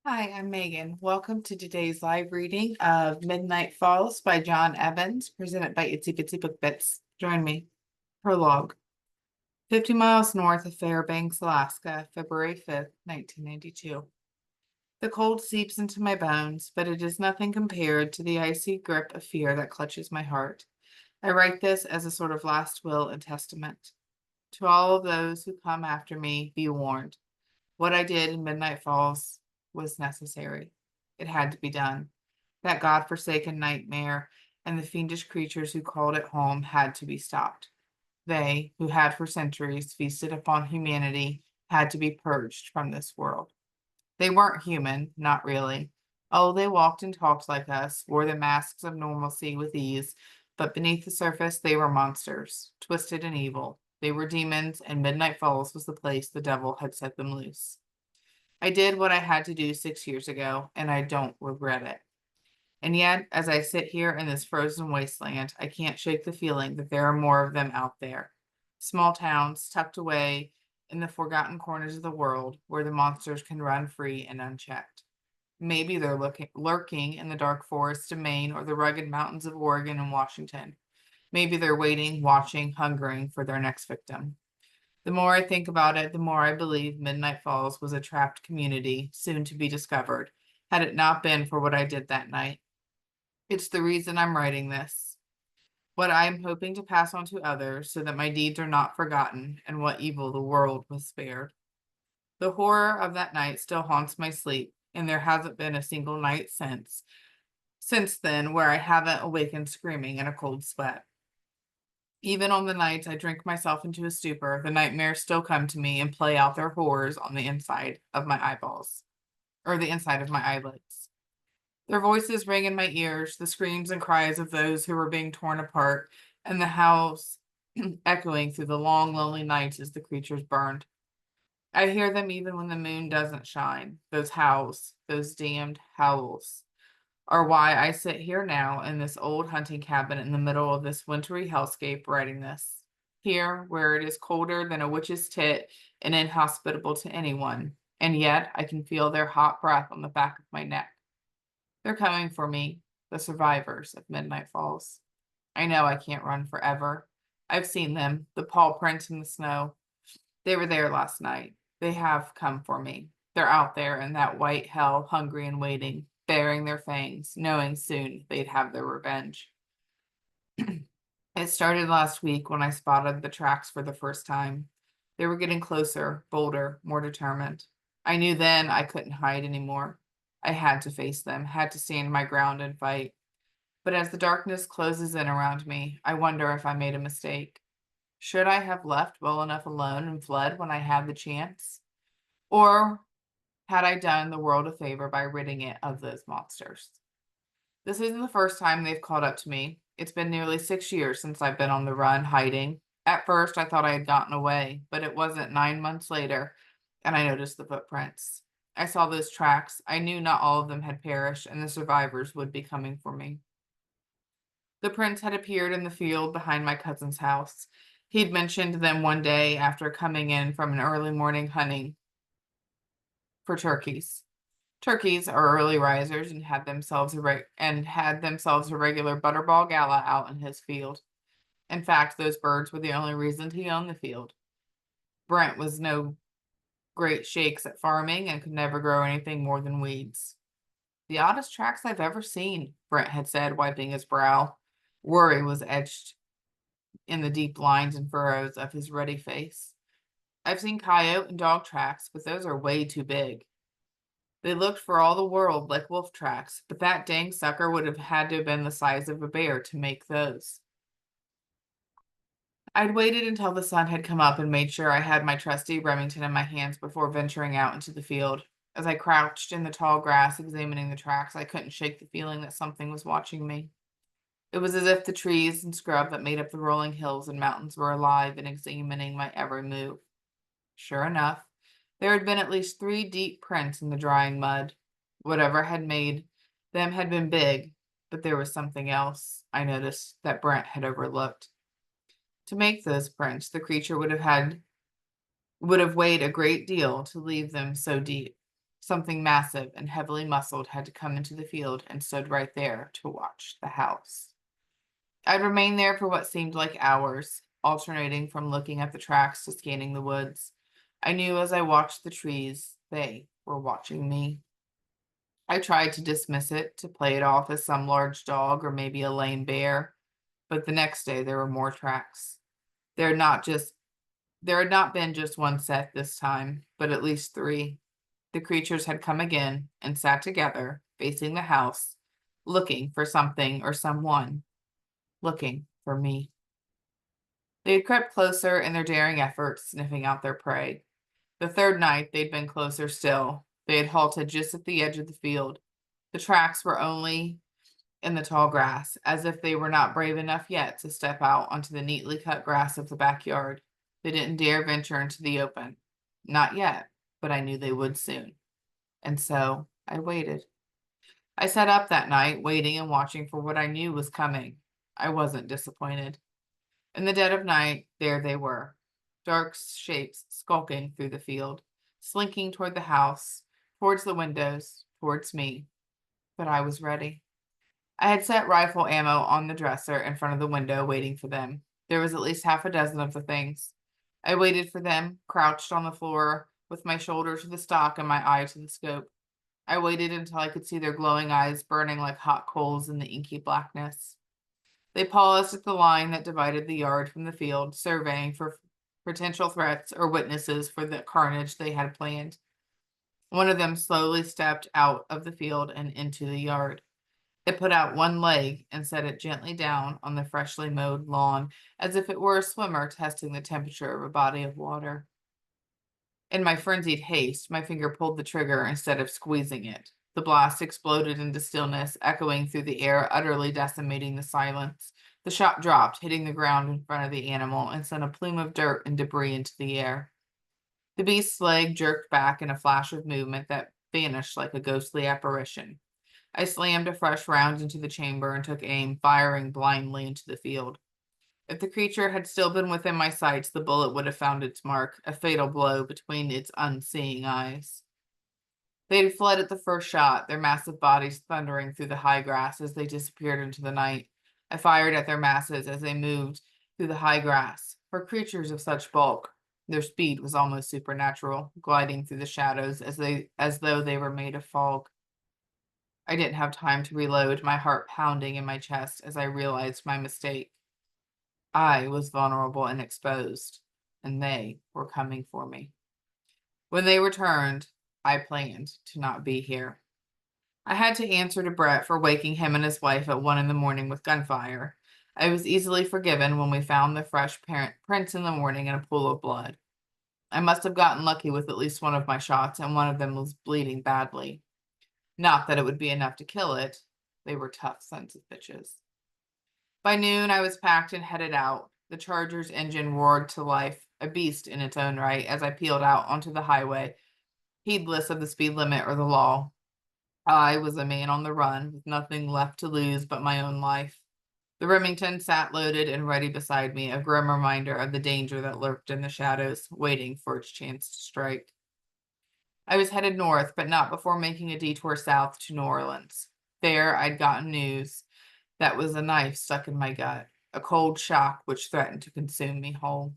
Hi, I'm Megan. Welcome to today's live reading of Midnight Falls by John Evans, presented by Itsy Bitsy Book Bits. Join me. Prologue. 50 miles north of Fairbanks, Alaska, February 5th, 1992. The cold seeps into my bones, but it is nothing compared to the icy grip of fear that clutches my heart. I write this as a sort of last will and testament. To all of those who come after me, be warned. What I did in Midnight Falls was necessary. It had to be done. That God-forsaken nightmare and the fiendish creatures who called it home had to be stopped. They, who had for centuries feasted upon humanity, had to be purged from this world. They weren't human, not really. Oh, they walked and talked like us, wore the masks of normalcy with ease, but beneath the surface they were monsters, twisted and evil. They were demons, and Midnight Falls was the place the devil had set them loose. I did what I had to do 6 years ago, and I don't regret it. And yet, as I sit here in this frozen wasteland, I can't shake the feeling that there are more of them out there. Small towns tucked away in the forgotten corners of the world where the monsters can run free and unchecked. Maybe they're lurking in the dark forests of Maine or the rugged mountains of Oregon and Washington. Maybe they're waiting, watching, hungering for their next victim. The more I think about it, the more I believe Midnight Falls was a trapped community, soon to be discovered, had it not been for what I did that night. It's the reason I'm writing this, what I am hoping to pass on to others so that my deeds are not forgotten and what evil the world was spared. The horror of that night still haunts my sleep, and there hasn't been a single night since then where I haven't awakened screaming in a cold sweat. Even on the nights I drink myself into a stupor, the nightmares still come to me and play out their horrors on the inside of my eyeballs, or the inside of my eyelids. Their voices ring in my ears, the screams and cries of those who were being torn apart, and the howls echoing through the long, lonely nights as the creatures burned. I hear them even when the moon doesn't shine. Those howls, those damned howls, are why I sit here now in this old hunting cabin in the middle of this wintry hellscape writing this. Here, where it is colder than a witch's tit and inhospitable to anyone, and yet I can feel their hot breath on the back of my neck. They're coming for me, the survivors of Midnight Falls. I know I can't run forever. I've seen them, the paw prints in the snow. They were there last night. They have come for me. They're out there in that white hell, hungry and waiting, baring their fangs, knowing soon they'd have their revenge. It started last week when I spotted the tracks for the first time. They were getting closer, bolder, more determined. I knew then I couldn't hide anymore. I had to face them, had to stand my ground and fight. But as the darkness closes in around me, I wonder if I made a mistake. Should I have left well enough alone and fled when I had the chance? Or had I done the world a favor by ridding it of those monsters? This isn't the first time they've caught up to me. It's been nearly 6 years since I've been on the run, hiding. At first, I thought I had gotten away, but it wasn't 9 months later, and I noticed the footprints. I saw those tracks. I knew not all of them had perished, and the survivors would be coming for me. The prints had appeared in the field behind my cousin's house. He'd mentioned them one day after coming in from an early morning hunting for turkeys. Turkeys are early risers and had themselves a regular butterball gala out in his field. In fact, those birds were the only reason he owned the field. Brent was no great shakes at farming and could never grow anything more than weeds. The oddest tracks I've ever seen, Brent had said, wiping his brow. Worry was etched in the deep lines and furrows of his ruddy face. I've seen coyote and dog tracks, but those are way too big. They looked for all the world like wolf tracks, but that dang sucker would have had to have been the size of a bear to make those. I'd waited until the sun had come up and made sure I had my trusty Remington in my hands before venturing out into the field. As I crouched in the tall grass examining the tracks, I couldn't shake the feeling that something was watching me. It was as if the trees and scrub that made up the rolling hills and mountains were alive and examining my every move. Sure enough, there had been at least 3 deep prints in the drying mud. Whatever had made them had been big, but there was something else I noticed that Brent had overlooked. To make those prints, the creature would have weighed a great deal to leave them so deep. Something massive and heavily muscled had to come into the field and stood right there to watch the house. I'd remained there for what seemed like hours, alternating from looking at the tracks to scanning the woods. I knew as I watched the trees, they were watching me. I tried to dismiss it, to play it off as some large dog or maybe a lame bear, but the next day there were more tracks. There had not just there had not been just one set this time, but at least three. The creatures had come again and sat together, facing the house, looking for something or someone, looking for me. They had crept closer in their daring efforts, sniffing out their prey. The third night, they'd been closer still. They had halted just at the edge of the field. The tracks were only in the tall grass, as if they were not brave enough yet to step out onto the neatly cut grass of the backyard. They didn't dare venture into the open. Not yet, but I knew they would soon. And so I waited. I sat up that night, waiting and watching for what I knew was coming. I wasn't disappointed. In the dead of night, there they were, dark shapes skulking through the field, slinking toward the house, towards the windows, towards me. But I was ready. I had set rifle ammo on the dresser in front of the window, waiting for them. There was at least half a dozen of the things. I waited for them, crouched on the floor, with my shoulder to the stock and my eye to the scope. I waited until I could see their glowing eyes burning like hot coals in the inky blackness. They paused at the line that divided the yard from the field, surveying for potential threats or witnesses for the carnage they had planned. One of them slowly stepped out of the field and into the yard. It put out one leg and set it gently down on the freshly mowed lawn, as if it were a swimmer testing the temperature of a body of water. In my frenzied haste, my finger pulled the trigger instead of squeezing it. The blast exploded into stillness, echoing through the air, utterly decimating the silence. The shot dropped, hitting the ground in front of the animal, and sent a plume of dirt and debris into the air. The beast's leg jerked back in a flash of movement that vanished like a ghostly apparition. I slammed a fresh round into the chamber and took aim, firing blindly into the field. If the creature had still been within my sights, the bullet would have found its mark, a fatal blow between its unseeing eyes. They had fled at the first shot, their massive bodies thundering through the high grass as they disappeared into the night. I fired at their masses as they moved through the high grass. For creatures of such bulk, their speed was almost supernatural, gliding through the shadows as though they were made of fog. I didn't have time to reload, my heart pounding in my chest as I realized my mistake. I was vulnerable and exposed, and they were coming for me. When they returned, I planned to not be here. I had to answer to Brett for waking him and his wife at 1 a.m. with gunfire. I was easily forgiven when we found the fresh prints in the morning in a pool of blood. I must have gotten lucky with at least one of my shots, and one of them was bleeding badly. Not that it would be enough to kill it. They were tough sons of bitches. By noon, I was packed and headed out. The Charger's engine roared to life, a beast in its own right, as I peeled out onto the highway, heedless of the speed limit or the law. I was a man on the run, with nothing left to lose but my own life. The Remington sat loaded and ready beside me, a grim reminder of the danger that lurked in the shadows, waiting for its chance to strike. I was headed north, but not before making a detour south to New Orleans. There, I'd gotten news that was a knife stuck in my gut, a cold shock which threatened to consume me whole.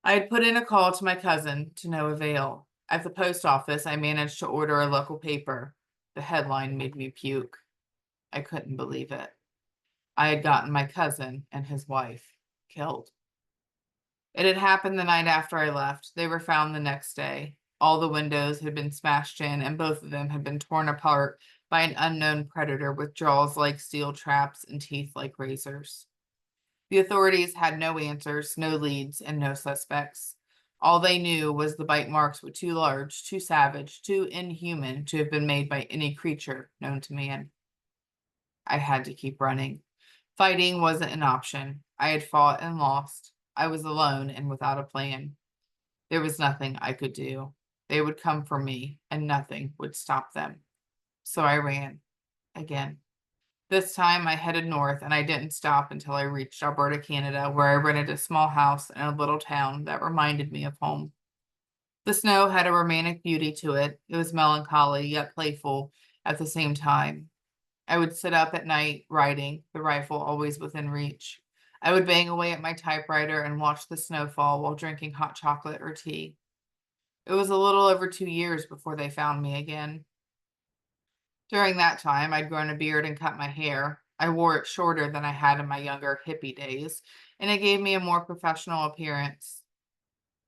I had put in a call to my cousin, to no avail. At the post office, I managed to order a local paper. The headline made me puke. I couldn't believe it. I had gotten my cousin and his wife killed. It had happened the night after I left. They were found the next day. All the windows had been smashed in, and both of them had been torn apart by an unknown predator with jaws like steel traps and teeth like razors. The authorities had no answers, no leads, and no suspects. All they knew was the bite marks were too large, too savage, too inhuman to have been made by any creature known to man. I had to keep running. Fighting wasn't an option. I had fought and lost. I was alone and without a plan. There was nothing I could do. They would come for me, and nothing would stop them. So I ran again. This time I headed north, and I didn't stop until I reached Alberta, Canada, where I rented a small house in a little town that reminded me of home. The snow had a romantic beauty to it. It was melancholy, yet playful at the same time. I would sit up at night writing, the rifle always within reach. I would bang away at my typewriter and watch the snow fall while drinking hot chocolate or tea. It was a little over 2 years before they found me again. During that time, I'd grown a beard and cut my hair. I wore it shorter than I had in my younger hippie days, and it gave me a more professional appearance.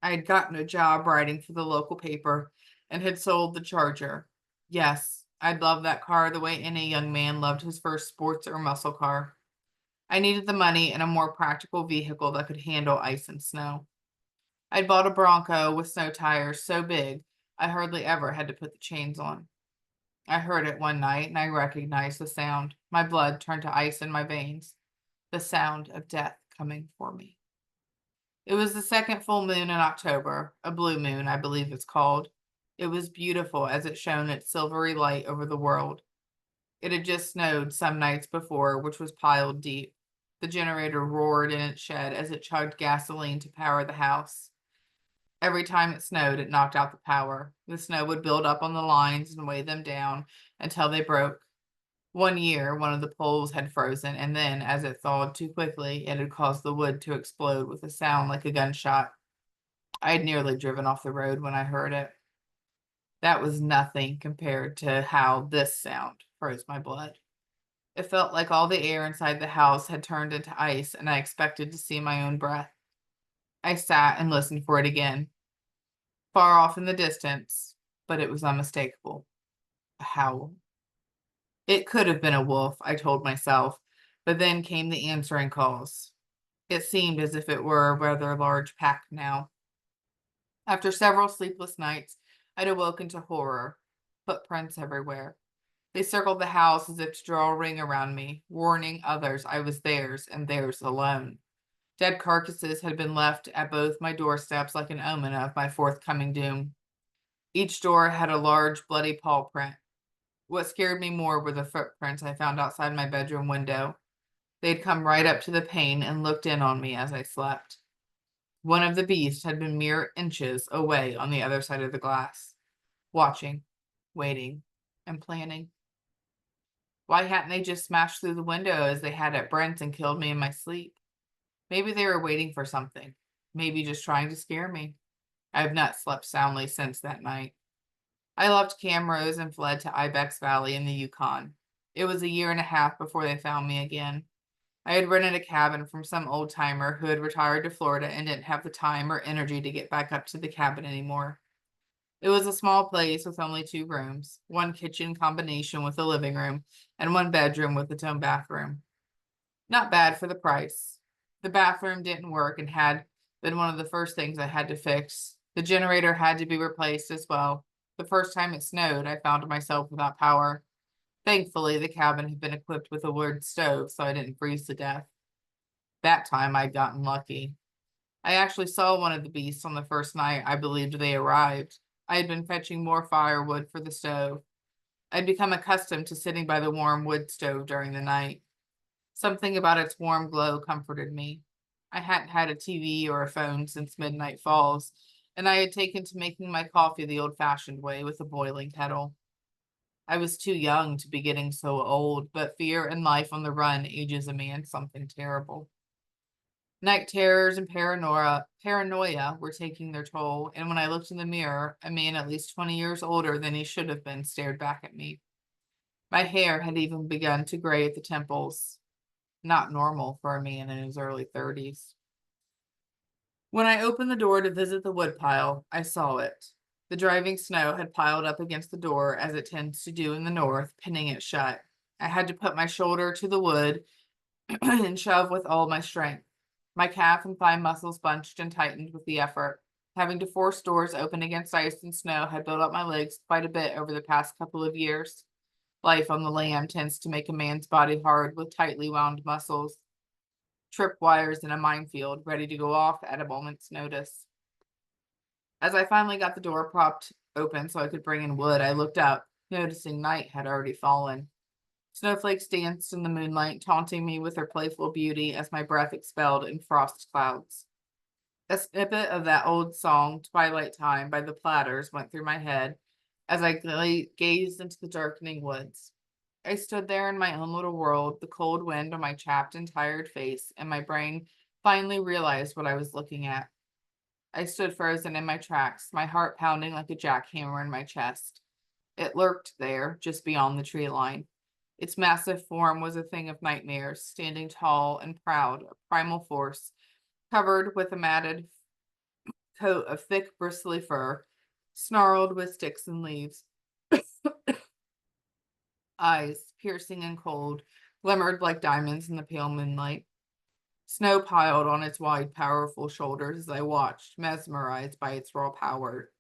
I had gotten a job writing for the local paper and had sold the Charger. Yes, I'd loved that car the way any young man loved his first sports or muscle car. I needed the money and a more practical vehicle that could handle ice and snow. I'd bought a Bronco with snow tires so big I hardly ever had to put the chains on. I heard it one night and I recognized the sound. My blood turned to ice in my veins. The sound of death coming for me. It was the second full moon in October, a blue moon, I believe it's called. It was beautiful as it shone its silvery light over the world. It had just snowed some nights before, which was piled deep. The generator roared in its shed as it chugged gasoline to power the house. Every time it snowed, it knocked out the power. The snow would build up on the lines and weigh them down until they broke. One year, one of the poles had frozen, and then, as it thawed too quickly, it had caused the wood to explode with a sound like a gunshot. I had nearly driven off the road when I heard it. That was nothing compared to how this sound froze my blood. It felt like all the air inside the house had turned into ice, and I expected to see my own breath. I sat and listened for it again, far off in the distance, but it was unmistakable. A howl. It could have been a wolf, I told myself, but then came the answering calls. It seemed as if it were a rather large pack now. After several sleepless nights, I'd awoken to horror. Footprints everywhere. They circled the house as if to draw a ring around me, warning others I was theirs and theirs alone. Dead carcasses had been left at both my doorsteps like an omen of my forthcoming doom. Each door had a large, bloody paw print. What scared me more were the footprints I found outside my bedroom window. They'd come right up to the pane and looked in on me as I slept. One of the beasts had been mere inches away on the other side of the glass, watching, waiting, and planning. Why hadn't they just smashed through the window as they had at Brent's and killed me in my sleep? Maybe they were waiting for something. Maybe just trying to scare me. I have not slept soundly since that night. I left Camrose and fled to Ibex Valley in the Yukon. It was a year and a half before they found me again. I had rented a cabin from some old timer who had retired to Florida and didn't have the time or energy to get back up to the cabin anymore. It was a small place with only 2 rooms, one kitchen combination with a living room, and one bedroom with its own bathroom. Not bad for the price. The bathroom didn't work and had been one of the first things I had to fix. The generator had to be replaced as well. The first time it snowed, I found myself without power. Thankfully, the cabin had been equipped with a wood stove, so I didn't freeze to death. That time I'd gotten lucky. I actually saw one of the beasts on the first night I believed they arrived. I had been fetching more firewood for the stove. I'd become accustomed to sitting by the warm wood stove during the night. Something about its warm glow comforted me. I hadn't had a TV or a phone since midnight falls, and I had taken to making my coffee the old-fashioned way with a boiling kettle. I was too young to be getting so old, but fear and life on the run ages a man something terrible. Night terrors and paranoia were taking their toll, and when I looked in the mirror, a man at least 20 years older than he should have been stared back at me. My hair had even begun to gray at the temples. Not normal for a man in his early 30s. When I opened the door to visit the woodpile, I saw it. The driving snow had piled up against the door, as it tends to do in the north, pinning it shut. I had to put my shoulder to the wood and shove with all my strength. My calf and thigh muscles bunched and tightened with the effort. Having to force doors open against ice and snow had built up my legs quite a bit over the past couple of years. Life on the land tends to make a man's body hard with tightly wound muscles. Tripwires in a minefield, ready to go off at a moment's notice. As I finally got the door propped open so I could bring in wood, I looked up, noticing night had already fallen. Snowflakes danced in the moonlight, taunting me with their playful beauty as my breath expelled in frost clouds. A snippet of that old song, Twilight Time by the Platters, went through my head as I gazed into the darkening woods. I stood there in my own little world, the cold wind on my chapped and tired face, and my brain finally realized what I was looking at. I stood frozen in my tracks, my heart pounding like a jackhammer in my chest. It lurked there, just beyond the tree line. Its massive form was a thing of nightmares, standing tall and proud, a primal force, covered with a matted coat of thick, bristly fur, snarled with sticks and leaves. Eyes, piercing and cold, glimmered like diamonds in the pale moonlight. Snow piled on its wide, powerful shoulders as I watched, mesmerized by its raw power.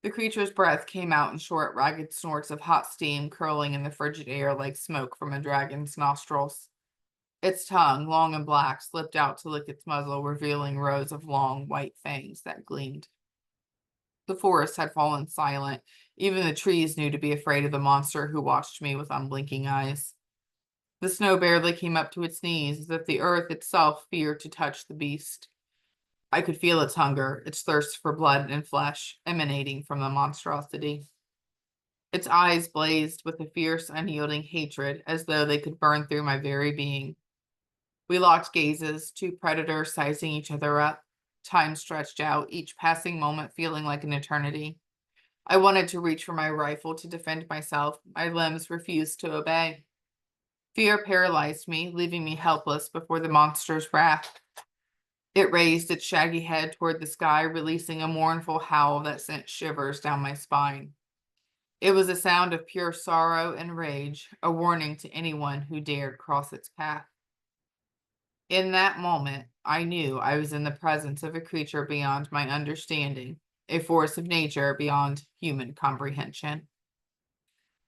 The creature's breath came out in short, ragged snorts of hot steam curling in the frigid air like smoke from a dragon's nostrils. Its tongue, long and black, slipped out to lick its muzzle, revealing rows of long, white fangs that gleamed. The forest had fallen silent. Even the trees knew to be afraid of the monster who watched me with unblinking eyes. The snow barely came up to its knees, as if the earth itself feared to touch the beast. I could feel its hunger, its thirst for blood and flesh, emanating from the monstrosity. Its eyes blazed with a fierce, unyielding hatred, as though they could burn through my very being. We locked gazes, two predators sizing each other up. Time stretched out, each passing moment feeling like an eternity. I wanted to reach for my rifle to defend myself. My limbs refused to obey. Fear paralyzed me, leaving me helpless before the monster's wrath. It raised its shaggy head toward the sky, releasing a mournful howl that sent shivers down my spine. It was a sound of pure sorrow and rage, a warning to anyone who dared cross its path. In that moment, I knew I was in the presence of a creature beyond my understanding, a force of nature beyond human comprehension.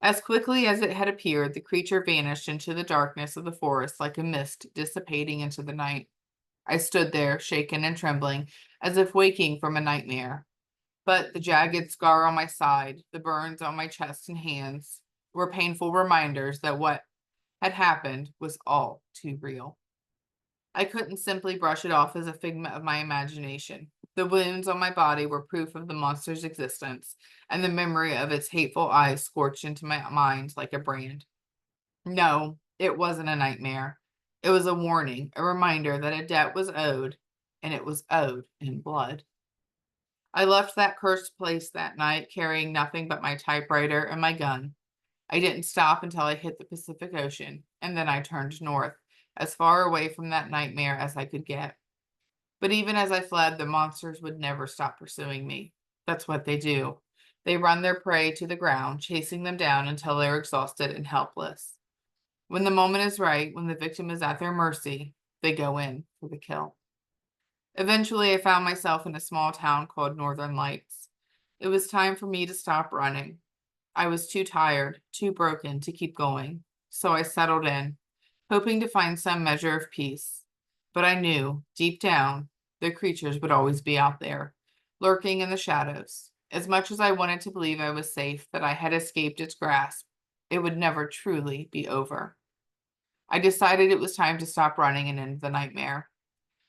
As quickly as it had appeared, the creature vanished into the darkness of the forest like a mist dissipating into the night. I stood there, shaken and trembling, as if waking from a nightmare. But the jagged scar on my side, the burns on my chest and hands, were painful reminders that what had happened was all too real. I couldn't simply brush it off as a figment of my imagination. The wounds on my body were proof of the monster's existence, and the memory of its hateful eyes scorched into my mind like a brand. No, it wasn't a nightmare. It was a warning, a reminder that a debt was owed, and it was owed in blood. I left that cursed place that night, carrying nothing but my typewriter and my gun. I didn't stop until I hit the Pacific Ocean, and then I turned north, as far away from that nightmare as I could get. But even as I fled, the monsters would never stop pursuing me. That's what they do. They run their prey to the ground, chasing them down until they're exhausted and helpless. When the moment is right, when the victim is at their mercy, they go in for the kill. Eventually, I found myself in a small town called Northern Lights. It was time for me to stop running. I was too tired, too broken to keep going, so I settled in, hoping to find some measure of peace. But I knew, deep down, the creatures would always be out there, lurking in the shadows. As much as I wanted to believe I was safe, that I had escaped its grasp, it would never truly be over. I decided it was time to stop running and end the nightmare.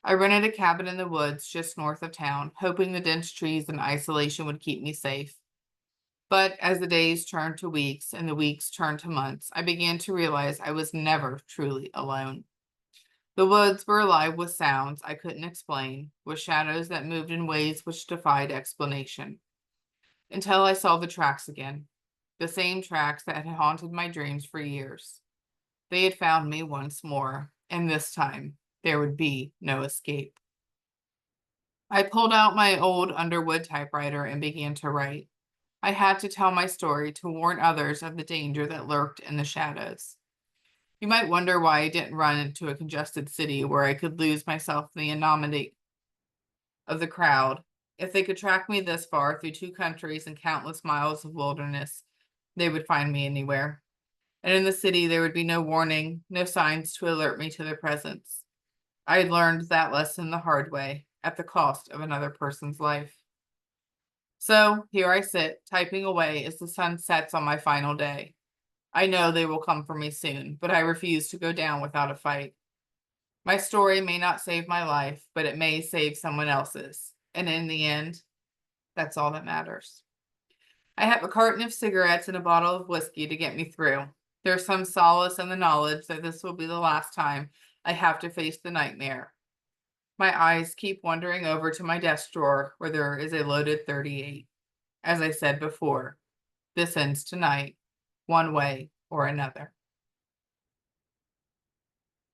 I rented a cabin in the woods just north of town, hoping the dense trees and isolation would keep me safe. But as the days turned to weeks and the weeks turned to months, I began to realize I was never truly alone. The woods were alive with sounds I couldn't explain, with shadows that moved in ways which defied explanation. Until I saw the tracks again, the same tracks that had haunted my dreams for years. They had found me once more, and this time there would be no escape. I pulled out my old Underwood typewriter and began to write. I had to tell my story to warn others of the danger that lurked in the shadows. You might wonder why I didn't run into a congested city where I could lose myself in the anonymity of the crowd. If they could track me this far through 2 countries and countless miles of wilderness, they would find me anywhere. And in the city, there would be no warning, no signs to alert me to their presence. I had learned that lesson the hard way, at the cost of another person's life. So here I sit, typing away as the sun sets on my final day. I know they will come for me soon, but I refuse to go down without a fight. My story may not save my life, but it may save someone else's. And in the end, that's all that matters. I have a carton of cigarettes and a bottle of whiskey to get me through. There's some solace in the knowledge that this will be the last time I have to face the nightmare. My eyes keep wandering over to my desk drawer where there is a loaded 38. As I said before, this ends tonight, one way or another.